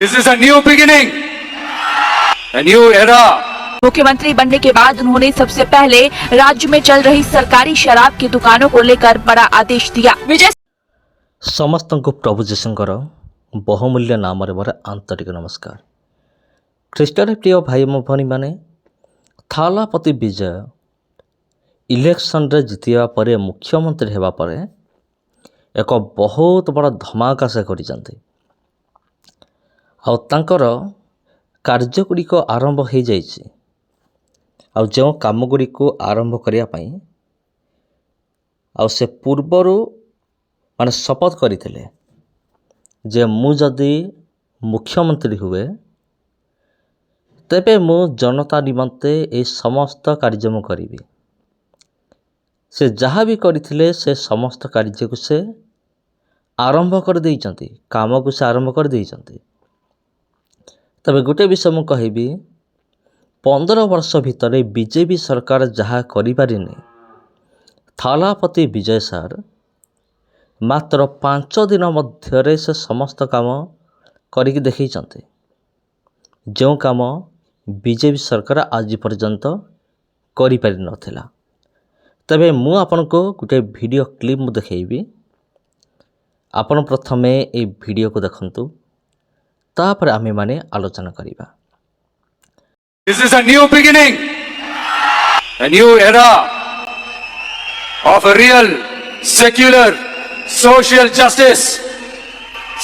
This is a new beginning, a new era. मुख्यमंत्री बनने के बाद उन्होंने सबसे पहले राज्य में चल रही सरकारी शराब की दुकानों को लेकर बड़ा आदेश दिया। विजय समस्त को प्रभु जीशुଙ୍କର बहुमूल्य नाम मोर आंतरिक नमस्कार। ଖ୍ରୀଷ୍ଟରେ ପ୍ରିୟ ଭାଇ ଓ ଭଉଣୀମାନେ, ଥାଲାପତି ବିଜୟ ଇଲେକ୍ସନରେ ଜିତିବା ପରେ ମୁଖ୍ୟମନ୍ତ୍ରୀ ହେବା ପରେ ଏକ ବହୁତ ବଡ଼ ଧମାକା ସେ କରିଛନ୍ତି। ଆଉ ତାଙ୍କର କାର୍ଯ୍ୟଗୁଡ଼ିକ ଆରମ୍ଭ ହୋଇଯାଇଛି। ଆଉ ଯେଉଁ କାମଗୁଡ଼ିକୁ ଆରମ୍ଭ କରିବା ପାଇଁ ଆଉ ସେ ପୂର୍ବରୁ ଶପଥ କରିଥିଲେ ଯେ ମୁଁ ଯଦି ମୁଖ୍ୟମନ୍ତ୍ରୀ ହୁଏ ତେବେ ମୁଁ ଜନତା ନିମନ୍ତେ ଏହି ସମସ୍ତ କାର୍ଯ୍ୟ ମୁଁ କରିବି। ସେ ଯାହା ବି କରିଥିଲେ ସେ ସମସ୍ତ କାର୍ଯ୍ୟକୁ ସେ ଆରମ୍ଭ କରିଦେଇଛନ୍ତି, କାମକୁ ସେ ଆରମ୍ଭ କରିଦେଇଛନ୍ତି। ତେବେ ଗୋଟେ ବିଷୟ ମୁଁ କହିବି, 15 ବର୍ଷ ଭିତରେ ବିଜେପି ସରକାର ଯାହା କରିପାରିନି, ଥାଲାପତି ବିଜୟ ସାର୍ ମାତ୍ର 5 ଦିନ ମଧ୍ୟରେ ସେ ସମସ୍ତ କାମ କରିକି ଦେଖେଇଛନ୍ତି, ଯେଉଁ କାମ ବିଜେପି ସରକାର ଆଜି ପର୍ଯ୍ୟନ୍ତ କରିପାରିନଥିଲା। ତେବେ ମୁଁ ଆପଣଙ୍କୁ ଗୋଟେ ଭିଡ଼ିଓ କ୍ଲିପ୍ ମୁଁ ଦେଖେଇବି। ଆପଣ ପ୍ରଥମେ এই ଭିଡ଼ିଓକୁ ଦେଖନ୍ତୁ, ତାପରେ ଆମେମାନେ ଆଲୋଚନା କରିବା। This is a new beginning, a new era of a real secular social justice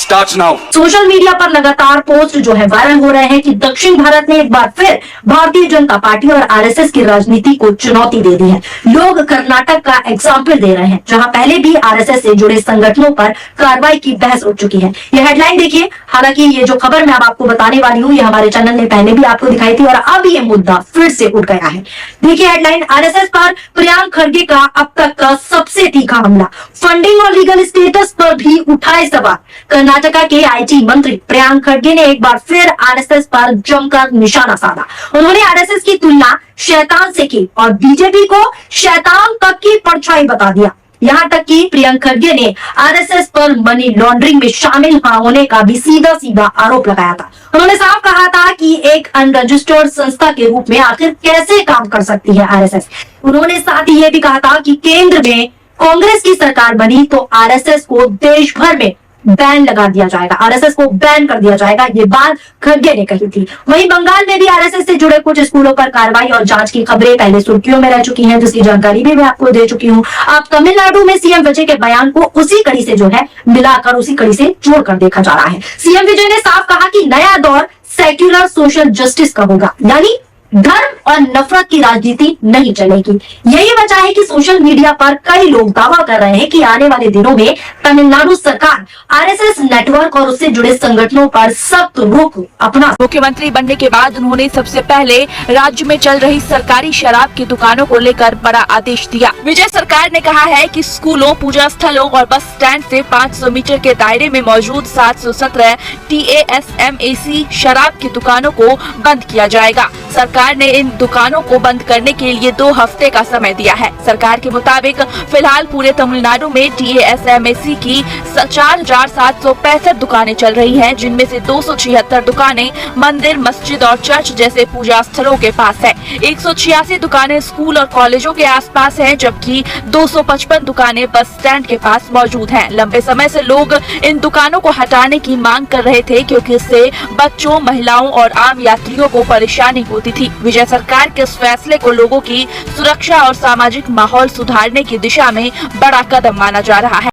starts now. Social media पर लगातार पोस्ट जो है वायरल हो रहे हैं कि दक्षिण भारत ने एक बार फिर भारतीय जनता पार्टी और आरएसएस की राजनीति को चुनौती दे दी है। लोग कर्नाटक का एग्जाम्पल दे रहे हैं, जहां पहले भी आरएसएस से जुड़े संगठनों पर कार्रवाई की बहस उठ चुकी है। यह हेडलाइन देखिए। हालांकि ये जो खबर मैं अब आपको बताने वाली हूँ, ये हमारे चैनल ने पहले भी आपको दिखाई थी और अब ये मुद्दा फिर से उठ गया है। देखिए हेडलाइन, आरएसएस पर प्रियंक खड़गे का अब तक का सबसे तीखा हमला, फंडिंग और लीगल स्टेटस पर भी उठाए सवाल। कर्नाटका के आईटी मंत्री प्रियंक खड़गे ने एक बार फिर आरएसएस पर जमकर निशाना साधा। उन्होंने आरएसएस की तुलना शैतान से की और बीजेपी को शैतान तक की परछाई बता दिया। यहाँ तक कि प्रियंक खड़गे ने आरएसएस पर मनी लॉन्ड्रिंग में शामिल होने का भी सीधा सीधा आरोप लगाया था। उन्होंने साफ कहा था कि एक अनरजिस्टर्ड संस्था के रूप में आखिर कैसे काम कर सकती है आरएसएस। उन्होंने साथ ही ये भी कहा था कि केंद्र में कांग्रेस की सरकार बनी तो आरएसएस को देश भर में बैन लगा दिया जाएगा, आरएसएस को बैन कर दिया जाएगा। ये बात खड़गे ने कही थी। वहीं बंगाल में भी आरएसएस से जुड़े कुछ स्कूलों पर कार्रवाई और जांच की खबरें पहले सुर्खियों में रह चुकी हैं, जिसकी जानकारी भी मैं आपको दे चुकी हूं। अब तमिलनाडु में सीएम विजय के बयान को उसी कड़ी से जो है मिलाकर, उसी कड़ी से जोड़कर देखा जा रहा है। सीएम विजय ने साफ कहा कि नया दौर सेक्युलर सोशल जस्टिस का होगा, यानी धर्म और नफरत की राजनीति नहीं चलेगी। यही वजह है कि सोशल मीडिया पर कई लोग दावा कर रहे हैं कि आने वाले दिनों में तमिलनाडु सरकार आरएसएस नेटवर्क और उससे जुड़े संगठनों पर सख्त रोक अपना। मुख्यमंत्री बनने के बाद उन्होंने सबसे पहले राज्य में चल रही सरकारी शराब की दुकानों को लेकर बड़ा आदेश दिया। विजय सरकार ने कहा है कि स्कूलों, पूजा स्थलों और बस स्टैंड से 500 मीटर के दायरे में मौजूद 717 TASMAC शराब की दुकानों को बंद किया जाएगा। सरकार ने इन दुकानों को बंद करने के लिए 2 हफ्ते का समय दिया है। सरकार के मुताबिक फिलहाल पूरे तमिलनाडु में TASMAC की 4765 दुकानें चल रही हैं, जिनमें से 276 दुकानें मंदिर, मस्जिद और चर्च जैसे पूजा स्थलों के पास है। 186 दुकानें स्कूल और कॉलेजों के आसपास हैं, जबकि 255 दुकानें बस स्टैंड के पास मौजूद हैं। लंबे समय से लोग इन दुकानों को हटाने की मांग कर रहे थे, क्योंकि इससे बच्चों, महिलाओं और आम यात्रियों को परेशानी होती थी। विजय सरकार के इस फैसले को लोगों की सुरक्षा और सामाजिक माहौल सुधारने की दिशा में बड़ा कदम माना जा रहा है।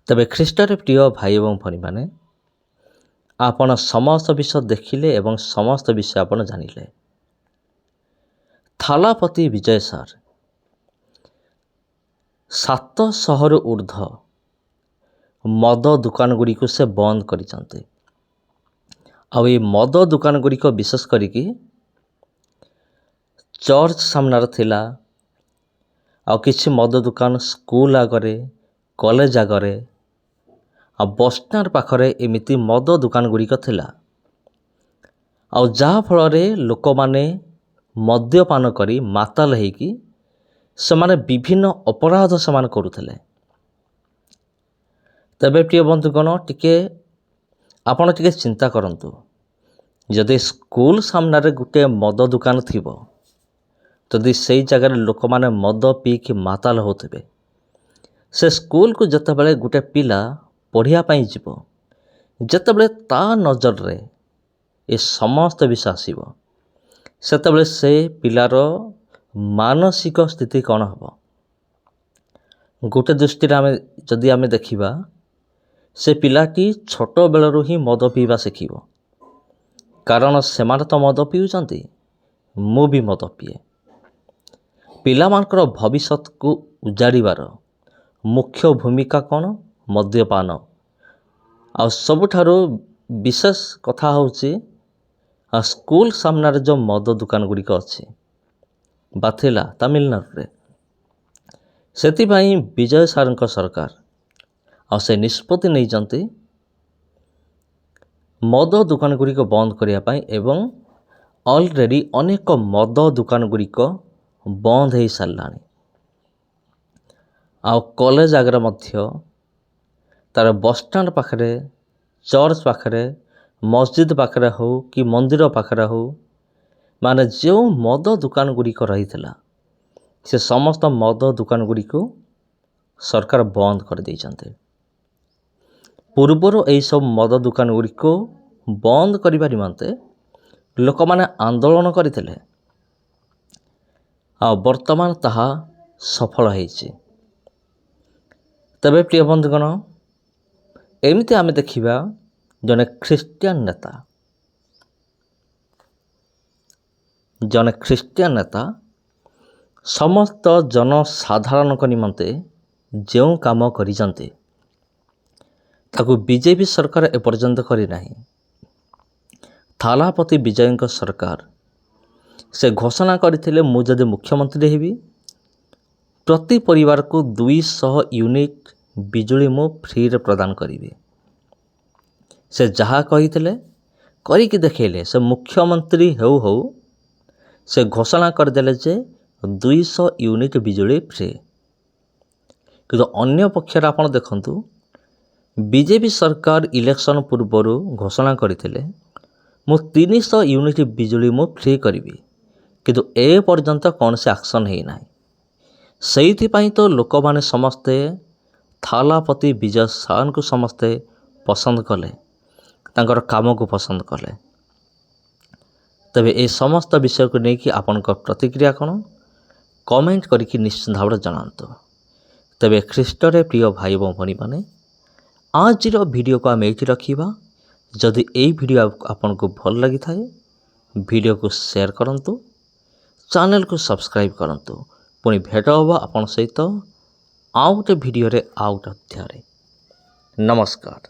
ତେବେ ଖ୍ରୀଷ୍ଟରେ ପ୍ରିୟ ଭାଇ ଏବଂ ଭଉଣୀମାନେ, ଆପଣ ସମସ୍ତ ବିଷୟ ଦେଖିଲେ ଏବଂ ସମସ୍ତ ବିଷୟ ଆପଣ ଜାଣିଲେ। ଥାଲାପତି ବିଜୟ ସାର୍ 700ରୁ ଉର୍ଦ୍ଧ୍ୱ ମଦ ଦୋକାନଗୁଡ଼ିକୁ ସେ ବନ୍ଦ କରିଛନ୍ତି। ଆଉ ଏ ମଦ ଦୋକାନଗୁଡ଼ିକ ବିଶେଷ କରିକି ଚର୍ଚ୍ଚ ସାମ୍ନାରେ ଥିଲା, ଆଉ କିଛି ମଦ ଦୋକାନ ସ୍କୁଲ ଆଗରେ, କଲେଜ ଆଗରେ, ଆଉ ବସଷ୍ଟାଣ୍ଡ ପାଖରେ ଏମିତି ମଦ ଦୋକାନ ଗୁଡ଼ିକ ଥିଲା। ଆଉ ଯାହାଫଳରେ ଲୋକମାନେ ମଦ୍ୟପାନ କରି ମାତାଲ ହେଇକି ସେମାନେ ବିଭିନ୍ନ ଅପରାଧ ସେମାନେ କରୁଥିଲେ। ତେବେ ପ୍ରିୟ ବନ୍ଧୁଗଣ, ଆପଣ ଟିକେ ଚିନ୍ତା କରନ୍ତୁ, ଯଦି ସ୍କୁଲ ସାମ୍ନାରେ ଗୋଟିଏ ମଦ ଦୋକାନ ଥିବ, ଯଦି ସେଇ ଜାଗାରେ ଲୋକମାନେ ମଦ ପିଇକି ମାତାଲ ହେଉଥିବେ, ସେ ସ୍କୁଲକୁ ଯେତେବେଳେ ଗୋଟେ ପିଲା ପଢ଼ିବା ପାଇଁ ଯିବ, ଯେତେବେଳେ ତା ନଜରରେ ଏ ସମସ୍ତ ବିଷୟ ଆସିବ, ସେତେବେଳେ ସେ ପିଲାର ମାନସିକ ସ୍ଥିତି କ'ଣ ହେବ? ଗୋଟେ ଦୃଷ୍ଟିରେ ଯଦି ଆମେ ଦେଖିବା, ସେ ପିଲାଟି ଛୋଟ ବେଳରୁ ହିଁ ମଦ ପିଇବା ଶିଖିବ। କାରଣ ସେମାନେ ତ ମଦ ପିଉଛନ୍ତି, ମୁଁ ବି ମଦ ପିଏ। ପିଲାମାନଙ୍କର ଭବିଷ୍ୟତକୁ ଉଜାଡ଼ିବାର ମୁଖ୍ୟ ଭୂମିକା କ'ଣ? ମଦ୍ୟପାନ। ଆଉ ସବୁଠାରୁ ବିଶେଷ କଥା ହେଉଛି ସ୍କୁଲ ସାମ୍ନାରେ ଯେଉଁ ମଦ ଦୋକାନ ଗୁଡ଼ିକ ଅଛି ବା ଥିଲା ତାମିଲନାଡୁରେ, ସେଥିପାଇଁ ବିଜୟ ସାରଙ୍କ ସରକାର ଆଉ ସେ ନିଷ୍ପତ୍ତି ନେଇଛନ୍ତି ମଦ ଦୋକାନ ଗୁଡ଼ିକ ବନ୍ଦ କରିବା ପାଇଁ ଏବଂ ଅଲରେଡ଼ି ଅନେକ ମଦ ଦୋକାନ ଗୁଡ଼ିକ ବନ୍ଦ ହୋଇସାରିଲାଣି। ଆଉ କଲେଜ ଆଗରେ ମଧ୍ୟ, ତା'ର ବସ୍ଷ୍ଟାଣ୍ଡ ପାଖରେ, ଚର୍ଚ୍ଚ ପାଖରେ, ମସଜିଦ ପାଖରେ ହେଉ କି ମନ୍ଦିର ପାଖରେ ହେଉ, ମାନେ ଯେଉଁ ମଦ ଦୋକାନ ଗୁଡ଼ିକ ରହିଥିଲା, ସେ ସମସ୍ତ ମଦ ଦୋକାନ ଗୁଡ଼ିକୁ ସରକାର ବନ୍ଦ କରିଦେଇଛନ୍ତି। ପୂର୍ବରୁ ଏହିସବୁ ମଦ ଦୋକାନ ଗୁଡ଼ିକୁ ବନ୍ଦ କରିବା ନିମନ୍ତେ ଲୋକମାନେ ଆନ୍ଦୋଳନ କରିଥିଲେ, ଆଉ ବର୍ତ୍ତମାନ ତାହା ସଫଳ ହୋଇଛି। ତେବେ ପ୍ରିୟ ବନ୍ଧୁଗଣ, ଏମିତି ଆମେ ଦେଖିବା ଜଣେ ଖ୍ରୀଷ୍ଟିଆନ ନେତା ସମସ୍ତ ଜନସାଧାରଣଙ୍କ ନିମନ୍ତେ ଯେଉଁ କାମ କରିଛନ୍ତି ତାକୁ ବିଜେପି ସରକାର ଏପର୍ଯ୍ୟନ୍ତ କରିନାହିଁ। ଥାଲାପତି ବିଜୟଙ୍କ ସରକାର ସେ ଘୋଷଣା କରିଥିଲେ, ମୁଁ ଯଦି ମୁଖ୍ୟମନ୍ତ୍ରୀ ହେବି, ପ୍ରତି ପରିବାରକୁ 200 ୟୁନିଟ୍ ବିଜୁଳି ମୁଁ ଫ୍ରିରେ ପ୍ରଦାନ କରିବି। ସେ ଯାହା କହିଥିଲେ କରିକି ଦେଖେଇଲେ। ସେ ମୁଖ୍ୟମନ୍ତ୍ରୀ ହେଉ ହେଉ ସେ ଘୋଷଣା କରିଦେଲେ ଯେ 200 ୟୁନିଟ୍ ବିଜୁଳି ଫ୍ରି। କିନ୍ତୁ ଅନ୍ୟ ପକ୍ଷରେ ଆପଣ ଦେଖନ୍ତୁ, ବିଜେପି ସରକାର ଇଲେକ୍ସନ୍ ପୂର୍ବରୁ ଘୋଷଣା କରିଥିଲେ, ମୁଁ 300 ୟୁନିଟ୍ ବିଜୁଳି ମୁଁ ଫ୍ରି କରିବି, କିନ୍ତୁ ଏ ପର୍ଯ୍ୟନ୍ତ କୌଣସି ଆକ୍ସନ୍ ହେଇନାହିଁ। ସେଇଥିପାଇଁ ତ ଲୋକମାନେ ସମସ୍ତେ ଥାଲାପତି ବିଜୟ ସାରଙ୍କୁ ସମସ୍ତେ ପସନ୍ଦ କଲେ, ତାଙ୍କର କାମକୁ ପସନ୍ଦ କଲେ। ତେବେ ଏ ସମସ୍ତ ବିଷୟକୁ ନେଇକି ଆପଣଙ୍କ ପ୍ରତିକ୍ରିୟା କ'ଣ? କମେଣ୍ଟ କରିକି ନିଶ୍ଚିତ ଭାବରେ ଜଣାନ୍ତୁ। ତେବେ ଖ୍ରୀଷ୍ଟରେ ପ୍ରିୟ ଭାଇ ଏବଂ ଭଉଣୀମାନେ, ଆଜିର ଭିଡ଼ିଓକୁ ଆମେ ଏଇଠି ରଖିବା। ଯଦି ଏଇ ଭିଡ଼ିଓ ଆପଣଙ୍କୁ ଭଲ ଲାଗିଥାଏ, ଭିଡ଼ିଓକୁ ସେୟାର କରନ୍ତୁ, ଚ୍ୟାନେଲକୁ ସବସ୍କ୍ରାଇବ୍ କରନ୍ତୁ। ପୁଣି ଭେଟ ହେବ ଆପଣଙ୍କ ସହିତ ଆଉ ଗୋଟେ ଭିଡ଼ିଓରେ, ଆଉ ଗୋଟେ ଅଧ୍ୟାୟରେ। ନମସ୍କାର।